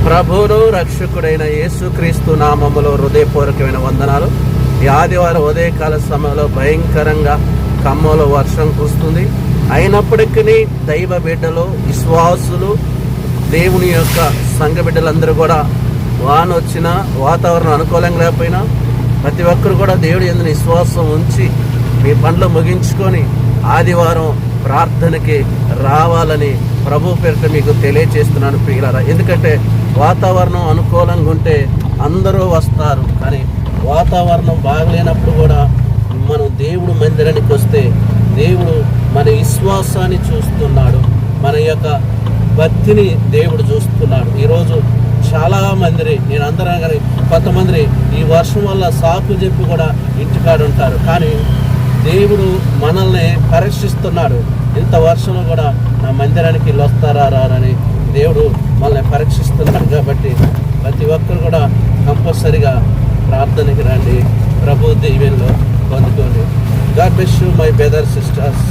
ప్రభువును రక్షకుడైన యేసుక్రీస్తు నామములో హృదయపూర్వకమైన వందనాలు. ఈ ఆదివారం ఉదయకాల సమయంలో భయంకరంగా ఖమ్మంలో వర్షం కురుస్తుంది. అయినప్పటికీ దైవ బిడ్డలు, విశ్వాసులు, దేవుని యొక్క సంఘ బిడ్డలందరూ కూడా వాన వచ్చినా, వాతావరణం అనుకూలంగా లేకపోయినా ప్రతి ఒక్కరు కూడా దేవుడి యందు విశ్వాసం ఉంచి మీ పనులు ముగించుకొని ఆదివారం ప్రార్థనకి రావాలని ప్రభు పేరిట మీకు తెలియచేస్తున్నాను ప్రియులారా. ఎందుకంటే వాతావరణం అనుకూలంగా ఉంటే అందరూ వస్తారు, కానీ వాతావరణం బాగలేనప్పుడు కూడా మనం దేవుడు మందిరానికి వస్తే దేవుడు మన విశ్వాసాన్ని చూస్తున్నాడు, మన యొక్క భక్తిని దేవుడు చూస్తున్నాడు. ఈరోజు చాలా మంది, నేను అందరం కానీ కొంతమంది ఈ వర్షం వల్ల సాకు చెప్పి కూడా ఇంటికాడు ఉంటారు, కానీ దేవుడు మనల్ని పరీక్షిస్తున్నాడు. ఇంత వర్షంలో కూడా నా మందిరానికి వీళ్ళు వస్తారా రారని దేవుడు మనల్ని పరీక్షిస్తున్నాడు. కాబట్టి ప్రతి ఒక్కరు కూడా కంపల్సరిగా ప్రార్థనకి రండి, ప్రభు దీవెనలో పొందుకోండి. God bless you my brothers sisters.